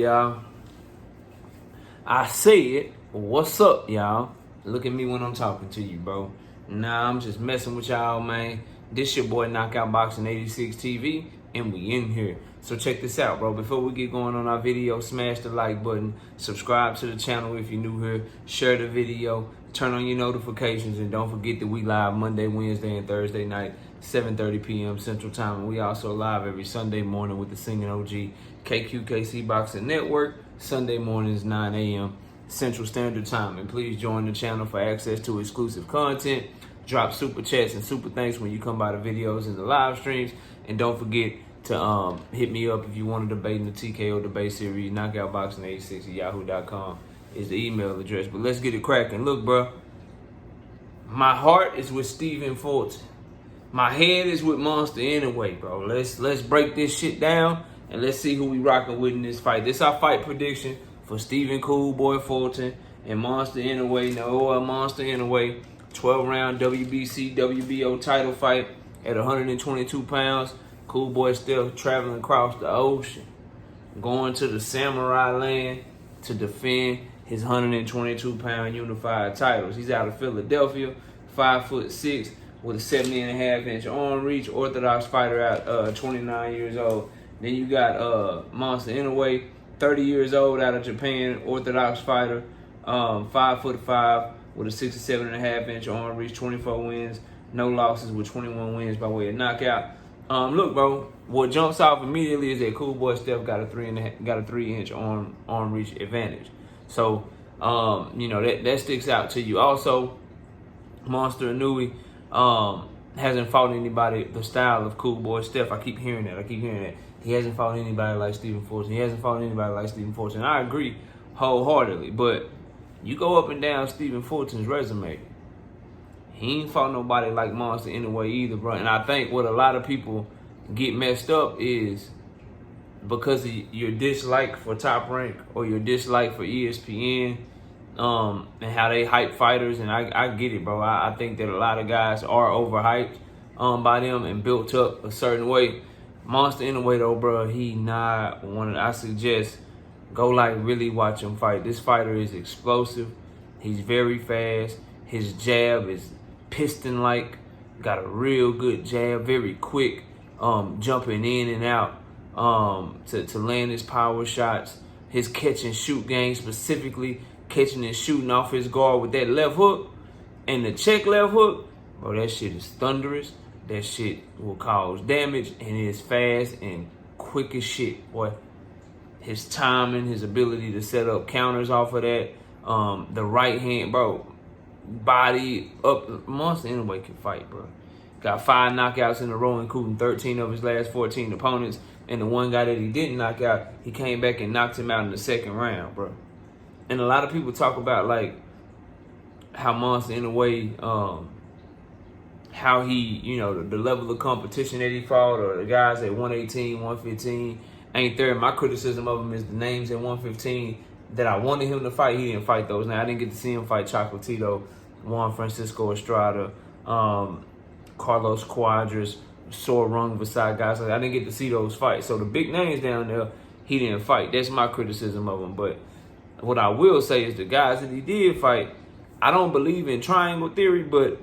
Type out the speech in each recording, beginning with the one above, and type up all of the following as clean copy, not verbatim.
y'all? I said, what's up, y'all? Look at me when I'm talking to you, bro. Nah, I'm just messing with y'all, man. This your boy Knockout Boxing 86 TV, and we in here. So check this out, bro. Before we get going on our video, smash the like button, subscribe to the channel if you're new here, share the video, turn on your notifications, and don't forget that we live Monday, Wednesday, and Thursday night, 7:30 p.m. Central Time. And we also live every Sunday morning with the Singing OG KQKC Boxing Network, Sunday mornings, 9 a.m. Central Standard Time. And please join the channel for access to exclusive content. Drop super chats and super thanks when you come by the videos and the live streams. And don't forget to hit me up if you want to debate in the TKO debate series. Knockoutboxing86 at yahoo.com is the email address. But let's get it cracking. Look, bro, my heart is with Stephen Fulton. My head is with Monster Inoue, bro. Let's break this shit down and let's see who we rocking with in this fight. This our fight prediction for Stephen Cool Boy Fulton and Monster Inoue. Naoya Monster Inoue, 12-round WBC WBO title fight at 122 pounds. Cool Boy still traveling across the ocean, going to the samurai land to defend his 122-pound unified titles. He's out of Philadelphia, 5'6", with a 70.5-inch arm reach, orthodox fighter at 29 years old. Then you got Monster Inoue, 30 years old, out of Japan, orthodox fighter, 5'5", with a 67.5-inch arm reach, 24 wins, no losses, with 21 wins by way of knockout. Look, bro, what jumps off immediately is that Cool Boy Steph got a 3-inch arm reach advantage. So, you know, that sticks out to you. Also, Monster Inoue hasn't fought anybody the style of Cool Boy Steph. I keep hearing that. He hasn't fought anybody like Stephen Fulton. And I agree wholeheartedly. But you go up and down Stephen Fulton's resume, he ain't fought nobody like Monster Inoue either, bro. And I think what a lot of people get messed up is because of your dislike for Top Rank or your dislike for ESPN, and how they hype fighters. And I get it, bro. I think that a lot of guys are overhyped by them and built up a certain way. Monster Inoue, though, bro, he not one. I suggest go really watch him fight. This fighter is explosive. He's very fast. His jab is piston-like. Got a real good jab, very quick, jumping in and out to land his power shots. His catch and shoot game, specifically catching and shooting off his guard with that left hook and the check left hook, bro, that shit is thunderous. That shit will cause damage, and it is fast and quick as shit, boy. His timing, his ability to set up counters off of that, the right hand, bro, body up. Monster Inoue can fight, bro. Got 5 knockouts in a row, including 13 of his last 14 opponents. And the one guy that he didn't knock out, he came back and knocked him out in the second round, bro. And a lot of people talk about, like, how Monster Inoue, how he, you know, the level of competition that he fought, or the guys at 118, 115, ain't there. My criticism of him is the names at 115 that I wanted him to fight, he didn't fight those. Now, I didn't get to see him fight Chocolatito, Juan Francisco Estrada, Carlos Cuadras, Sor Rung beside guys like that. I didn't get to see those fights. So the big names down there, he didn't fight. That's my criticism of him. But what I will say is the guys that he did fight, I don't believe in triangle theory, but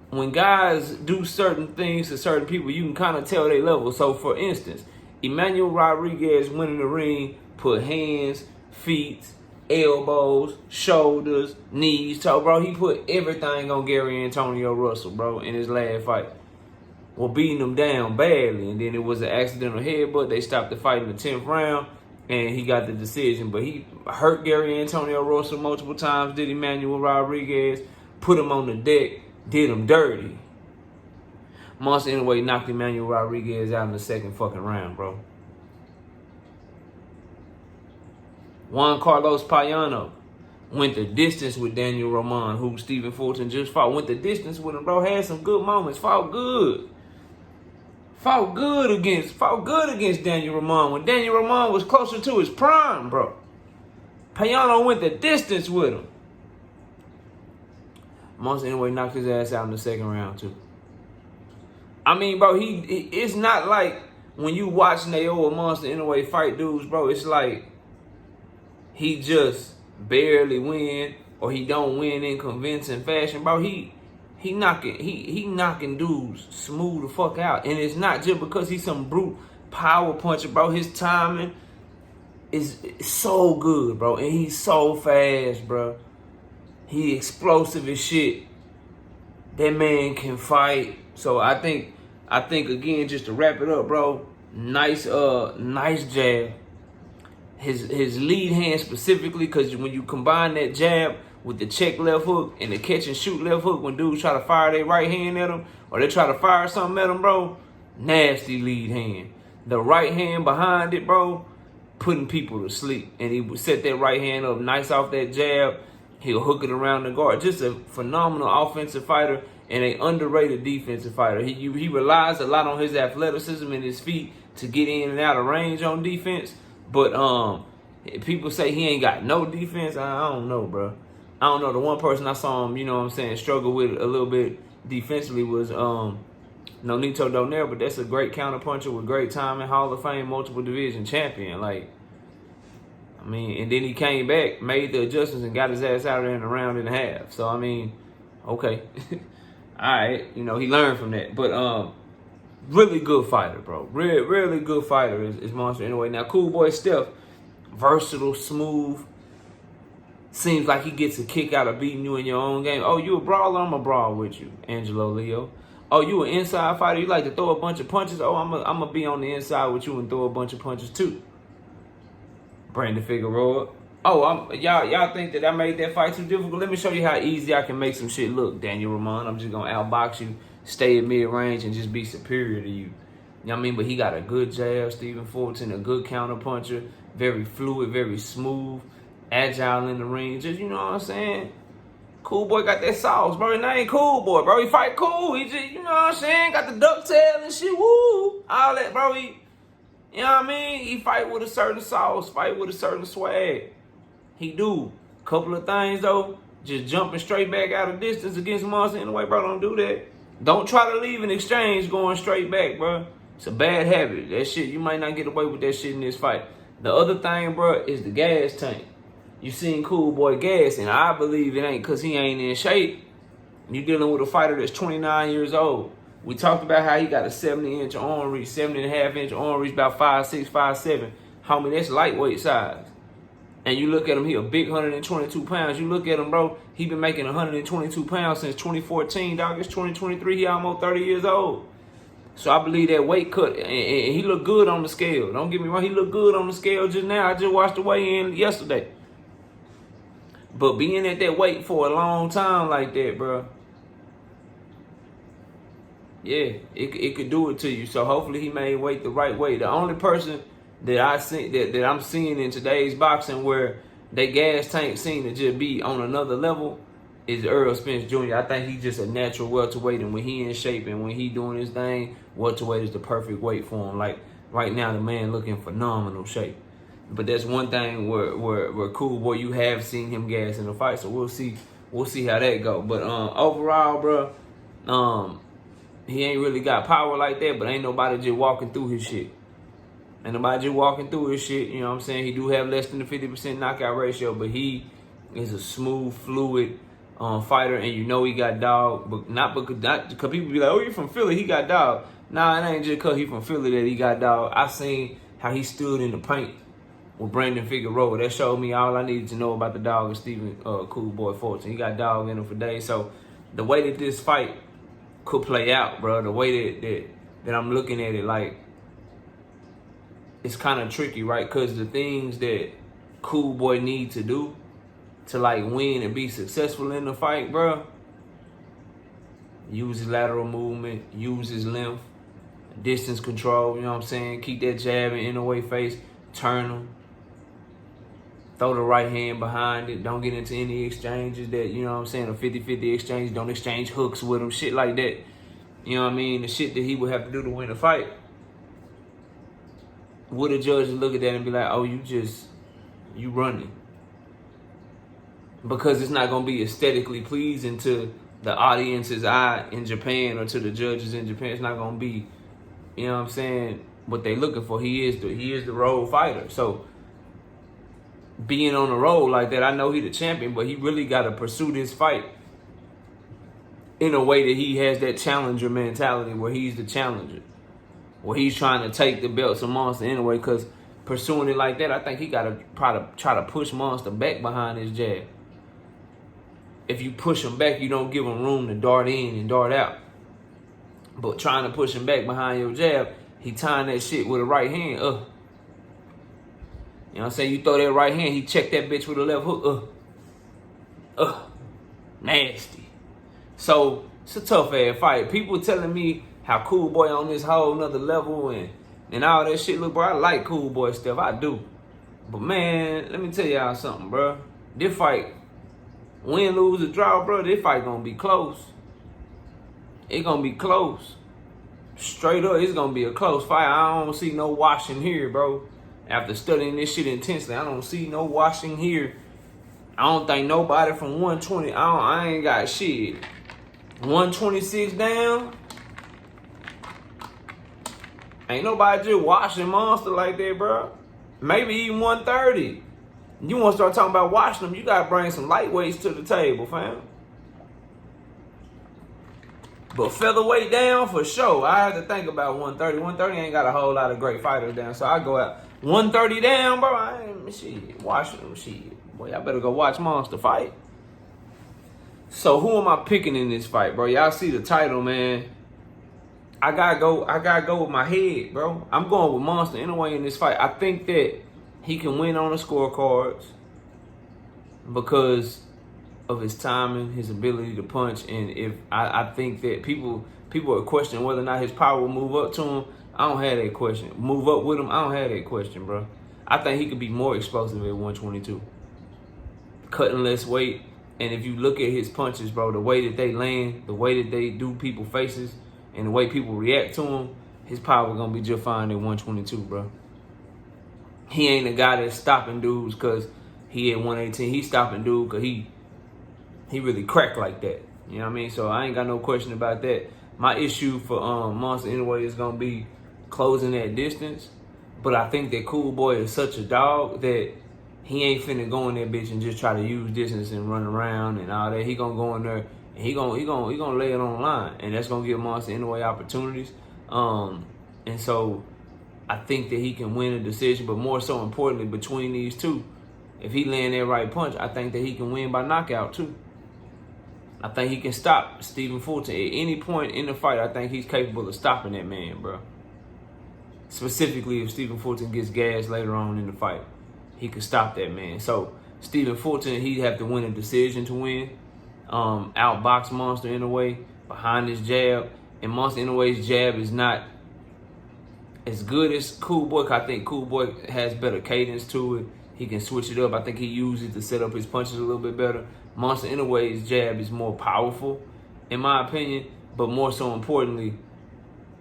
when guys do certain things to certain people, you can kind of tell their level. So, for instance, Emmanuel Rodriguez went in the ring, put hands, feet, elbows, shoulders, knees, toe, bro. He put everything on Gary Antonio Russell, bro, in his last fight. Well, beating him down badly, and then it was an accidental headbutt. They stopped the fight in the 10th round, and he got the decision. But he hurt Gary Antonio Russell multiple times, did Emmanuel Rodriguez, put him on the deck, did him dirty. Monster Inoue knocked Emmanuel Rodriguez out in the second fucking round, bro. Juan Carlos Payano went the distance with Daniel Roman, who Stephen Fulton just fought. Went the distance with him, bro. Had some good moments. Fought good. Fought good against Daniel Roman when Daniel Roman was closer to his prime, bro. Payano went the distance with him. Monster Inoue knocked his ass out in the second round, too. I mean, bro, it's not like when you watch Naoya Monster Inoue fight dudes, bro, it's like he just barely win or he don't win in convincing fashion, bro, he knocking dudes smooth the fuck out. And it's not just because he's some brute power puncher, bro. His timing is so good, bro. And he's so fast, bro. He explosive as shit. That man can fight. So I think again, just to wrap it up, bro, nice jab. His lead hand specifically, because when you combine that jab with the check left hook and the catch and shoot left hook, when dudes try to fire their right hand at him or they try to fire something at him, bro, nasty lead hand. The right hand behind it, bro, putting people to sleep. And he would set that right hand up nice off that jab. He'll hook it around the guard. Just a phenomenal offensive fighter and an underrated defensive fighter. He relies a lot on his athleticism and his feet to get in and out of range on defense. But people say he ain't got no defense. I don't know, bro. I don't know. The one person I saw him, you know what I'm saying, struggle with a little bit defensively was Nonito Donaire, but that's a great counterpuncher with great timing, Hall of Fame, multiple division champion. Like, I mean, and then he came back, made the adjustments, and got his ass out of there in a round and a half. So, I mean, okay. All right. You know, he learned from that. But really good fighter, bro. Really good fighter is Monster Inoue. Now, Cool Boy Steph, versatile, smooth. Seems like he gets a kick out of beating you in your own game. Oh, you a brawler? I'm a brawl with you, Angelo Leo. Oh, you an inside fighter? You like to throw a bunch of punches? Oh, I'm gonna be on the inside with you and throw a bunch of punches too. Brandon Figueroa. Oh, y'all think that I made that fight too difficult? Let me show you how easy I can make some shit look, Daniel Ramon. I'm just gonna outbox you, stay at mid-range, and just be superior to you. You know what I mean? But he got a good jab, Stephen Fulton, a good counterpuncher, very fluid, very smooth, agile in the ring. Just, you know what I'm saying? Cool Boy got that sauce, bro. His name Cool Boy, bro. He fight cool. He just, you know what I'm saying? Got the ducktail and shit, woo. All that, bro. You know what I mean? He fight with a certain sauce, fight with a certain swag. He do. Couple of things, though. Just jumping straight back out of distance against Monster Inoue, bro. Don't do that. Don't try to leave an exchange going straight back, bro. It's a bad habit. That shit, you might not get away with that shit in this fight. The other thing, bro, is the gas tank. You seen Cool Boy gas, and I believe it ain't because he ain't in shape. You dealing with a fighter that's 29 years old. We talked about how he got a 70-inch arm reach, 70.5-inch arm reach, about 5'6", 5'7". Homie, that's lightweight size. And you look at him, he a big 122 pounds. You look at him, bro, he been making 122 pounds since 2014, dog. It's 2023, he almost 30 years old. So I believe that weight cut, and he look good on the scale. Don't get me wrong, he look good on the scale just now. I just watched the weigh-in yesterday. But being at that weight for a long time like that, bro, yeah, it could do it to you. So hopefully he made weight the right way. The only person that I see that I'm seeing in today's boxing where they gas tank seem to just be on another level is Earl Spence Jr. I think he's just a natural welterweight, and when he in shape and when he doing his thing, welterweight is the perfect weight for him. Like right now, the man looking phenomenal shape. But that's one thing where Cool Boy, you have seen him gas in the fight, so we'll see how that go. But overall, bro, he ain't really got power like that, but ain't nobody just walking through his shit. Ain't nobody just walking through his shit, you know what I'm saying? He do have less than the 50% knockout ratio, but he is a smooth, fluid fighter, and you know he got dog, but not because people be like, oh, you from Philly, he got dog. Nah, it ain't just because he from Philly that he got dog. I seen how he stood in the paint with Brandon Figueroa. That showed me all I needed to know about the dog and Stephen Cool Boy Fulton. He got dog in him for days. So the way that this fight could play out, bro, the way that I'm looking at it, like, it's kind of tricky, right? Because the things that Cool Boy need to do to, like, win and be successful in the fight, bro, use his lateral movement, use his length, distance control, you know what I'm saying? Keep that jab in the way face, turn him. Throw the right hand behind it. Don't get into any exchanges that, you know what I'm saying, a 50-50 exchange. Don't exchange hooks with him, shit like that. You know what I mean? The shit that he would have to do to win a fight. Would a judge look at that and be like, oh, you running? Because it's not going to be aesthetically pleasing to the audience's eye in Japan or to the judges in Japan. It's not going to be, you know what I'm saying, what they looking for. He is the road fighter. So being on the road like that. I know he the champion, but he really got to pursue this fight in a way that he has that challenger mentality where he's the challenger, where he's trying to take the belts of Monster Inoue, because pursuing it like that, I think he got to try to push Monster back behind his jab. If you push him back, you don't give him room to dart in and dart out. But trying to push him back behind your jab, he tying that shit with a right hand. You know what I'm saying? You throw that right hand, he check that bitch with a left hook. Nasty. So, it's a tough ass fight. People telling me how Cool Boy on this whole nother level and all that shit. Look, bro, I like Cool Boy stuff. I do. But, man, let me tell y'all something, bro. This fight, win, lose, or draw, bro, this fight gonna be close. It's gonna be close. Straight up, it's gonna be a close fight. I don't see no washing here, bro. After studying this shit intensely, I don't see no washing here. I don't think nobody from 120, I ain't got shit. 126 down. Ain't nobody just washing Monster like that, bro. Maybe even 130. You want to start talking about washing them, you got to bring some lightweights to the table, fam. But featherweight down, for sure. I have to think about 130. 130 ain't got a whole lot of great fighters down, so I go out 130 down, bro. I ain't shit washing them, shit. Boy, I better go watch Monster fight. So who am I picking in this fight, bro? Y'all see the title, man. I gotta go with my head, bro. I'm going with Monster Inoue in this fight. I think that he can win on the scorecards because of his timing, his ability to punch, and if I think that people are questioning whether or not his power will move up to him. I don't have that question. Move up with him, I don't have that question, bro. I think he could be more explosive at 122. Cutting less weight, and if you look at his punches, bro, the way that they land, the way that they do people's faces, and the way people react to him, his power gonna be just fine at 122, bro. He ain't a guy that's stopping dudes because he at 118. He's stopping dudes because he really cracked like that. You know what I mean? So I ain't got no question about that. My issue for Monster Inoue is gonna be closing that distance. But I think that Cool Boy is such a dog that he ain't finna go in that bitch and just try to use distance and run around and all that. He gonna go in there and he gonna lay it on the line, and that's gonna give Monster Inoue opportunities. And so I think that he can win a decision, but more so importantly, between these two, if he land that right punch, I think that he can win by knockout too. I think he can stop Stephen Fulton at any point in the fight. I think he's capable of stopping that man, bro. Specifically, if Stephen Fulton gets gassed later on in the fight, he could stop that man. So Stephen Fulton, he'd have to win a decision to win. Outbox Monster Inoue behind his jab, and Monster Inoue's jab is not as good as Cool Boy. I think Cool Boy has better cadence to it. He can switch it up. I think he uses it to set up his punches a little bit better. Monster Inoue's jab is more powerful, in my opinion, but more so importantly,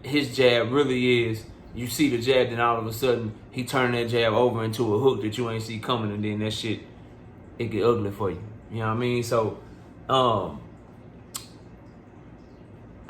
his jab really is, you see the jab, then all of a sudden, he turned that jab over into a hook that you ain't see coming, and then that shit, it get ugly for you. You know what I mean? So, I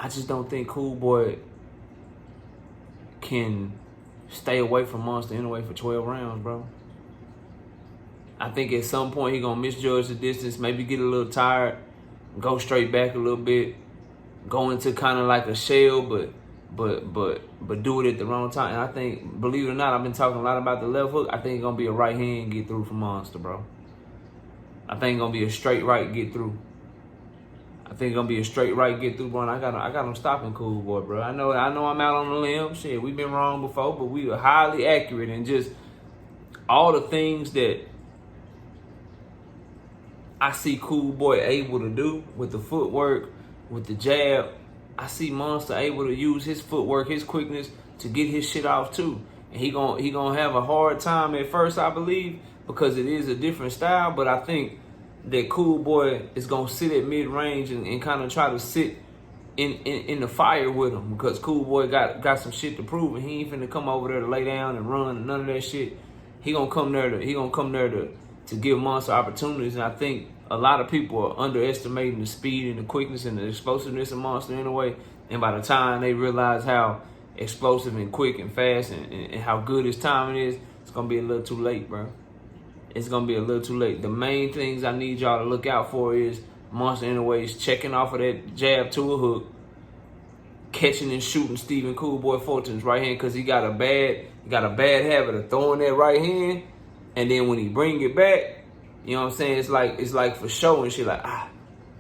just don't think Cool Boy can stay away from Monster Inoue for 12 rounds, bro. I think at some point he gonna misjudge the distance, maybe get a little tired, go straight back a little bit, go into kind of like a shell, but do it at the wrong time. And I think, believe it or not, I've been talking a lot about the left hook. I think it's gonna be a right hand get through for Monster, bro. I think it's gonna be a straight right get through. I think it's gonna be a straight right get through, bro. And I got him stopping Cool Boy, bro. I know I'm out on the limb. Shit, we've been wrong before, but we were highly accurate and just all the things that I see Cool Boy able to do with the footwork, with the jab. I see Monster able to use his footwork, his quickness to get his shit off too. And he gonna have a hard time at first, I believe, because it is a different style. But I think that Cool Boy is gonna sit at mid-range and kind of try to sit in the fire with him, because Cool Boy got some shit to prove, and he ain't finna come over there to lay down and run and none of that shit. He gonna come there to give Monster opportunities, and I think a lot of people are underestimating the speed and the quickness and the explosiveness of Monster Inoue, and by the time they realize how explosive and quick and fast and how good his timing is, it's gonna be a little too late, bro. it's gonna be a little too late. The main things I need y'all to look out for is Monster Inoue's checking off of that jab to a hook, catching and shooting Stephen Cool Boy Fulton's right hand, because he got a bad habit of throwing that right hand, and then when he bring it back, you know what I'm saying? It's like for show and shit, like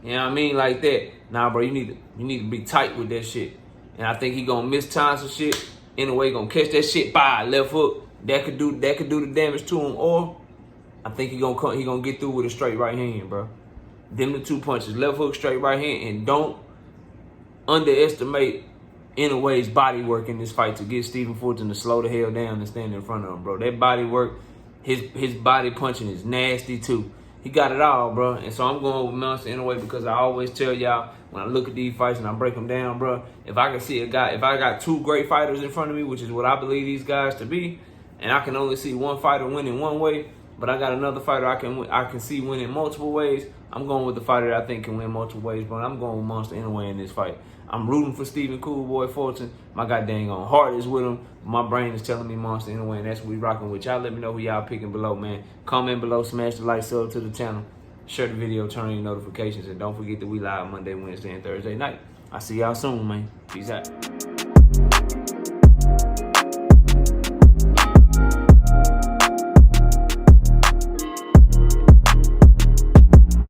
you know what I mean, like that. Nah, bro, you need to be tight with that shit. And I think he gonna miss time some shit. Inoue gonna catch that shit by left hook. That could do the damage to him, or I think he gonna get through with a straight right hand, bro. Them the two punches, left hook, straight right hand, and don't underestimate Inoue's body work in this fight to get Stephen Fulton to slow the hell down and stand in front of him, bro. That body work, his body punching is nasty too. He got it all, bro. And so I'm going with Monster Inoue because I always tell y'all when I look at these fights and I break them down, bro, if I can see a guy, if I got two great fighters in front of me, which is what I believe these guys to be, and I can only see one fighter winning one way, but I got another fighter I can see winning multiple ways, I'm going with the fighter that I think can win multiple ways, bro. I'm going with Monster Inoue in this fight. I'm rooting for Stephen Cool Boy Fulton. My goddamn heart is with him. My brain is telling me Monster Inoue, and that's what we rocking with. Y'all let me know who y'all picking below, man. Comment below, smash the like, sub to the channel, share the video, turn on your notifications, and don't forget that we live Monday, Wednesday, and Thursday night. I'll see y'all soon, man. Peace out.